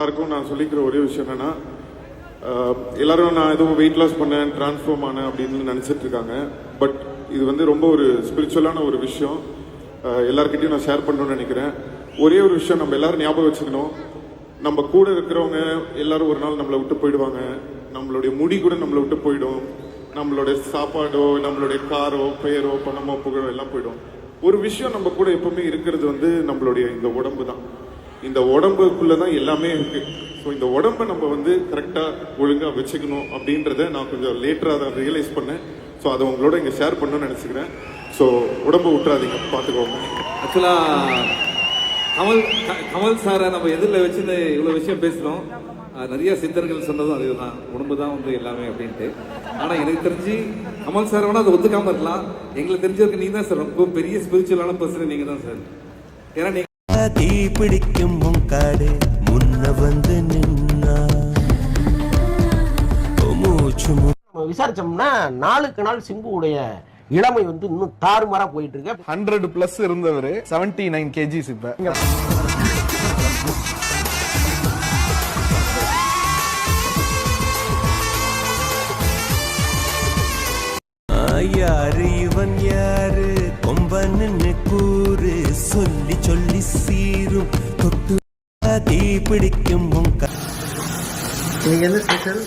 எல்லாருக்கும் நான் சொல்லிக்கிற ஒரே விஷயம் என்னன்னா, எல்லாரும் நான் எதுவும் வெயிட் லாஸ் பண்ணேன், டிரான்ஸ்ஃபார்ம் ஆனேன் அப்படின்னு நினைச்சிட்டு இருக்காங்க. பட் இது வந்து ரொம்ப ஒரு ஸ்பிரிச்சுவலான ஒரு விஷயம். எல்லாருக்கிட்டையும் நான் ஷேர் பண்ணணும்னு நினைக்கிறேன். ஒரே ஒரு விஷயம் நம்ம எல்லாரும் ஞாபகம் வச்சுக்கணும். நம்ம கூட இருக்கிறவங்க எல்லாரும் ஒரு நாள் நம்மளை விட்டு போயிடுவாங்க. நம்மளுடைய முடி கூட நம்மளை விட்டு போயிடும். நம்மளுடைய சாப்பாடோ, நம்மளுடைய காரோ, பெயரோ, பணமோ, புகழோ எல்லாம் போயிடும். ஒரு விஷயம் நம்ம கூட எப்பவுமே இருக்கிறது வந்து நம்மளுடைய இந்த உடம்பு தான். இந்த உடம்புக்குள்ளதான் எல்லாமே இருக்கு. ஸோ இந்த உடம்பை நம்ம வந்து கரெக்டா ஒழுங்கா வச்சுக்கணும் அப்படின்றத நான் கொஞ்சம் லேட்டரா அதை ரியலைஸ் பண்ணேன். ஸோ அதை உங்களோட இங்க ஷேர் பண்ணணும்னு நினைச்சுக்கிறேன். ஸோ உடம்பை விட்டுறாதீங்க, பார்த்துக்கோங்க. ஆக்சுவலா கமல் சாரை நம்ம எதிரில் வச்சு இவ்வளோ விஷயம் பேசுகிறோம். நிறைய சித்தர்கள் சொன்னதும் அதுதான், உடம்பு தான் வந்து எல்லாமே அப்படின்ட்டு. ஆனால் எனக்கு தெரிஞ்சு கமல் சார் வேணா அதை ஒத்துக்காம இருக்கலாம். எங்களுக்கு தெரிஞ்சதுக்கு நீங்க தான் சார் ரொம்ப பெரிய ஸ்பிரிச்சுவலான பர்சன். நீங்க தான் சார். ஏன்னா நீங்க தீ பிடிக்கும் முன்காடு முன்ன வந்து நின்னா விசாரிச்சோம்னா நாளுக்கு நாள் சிம்புவுடைய இளமை வந்து இன்னும் தாறுமாறா போயிட்டு இருக்கு. 100+ இருந்தவர் 79 kgs இப்ப. யாரு இவன் யாரு கொம்பன்னு கூறு சொல்லி சொல்லி சீரும் தொட்டு தீ பிடிக்கும் நீங்க என்ன ஸ்பெஷல்?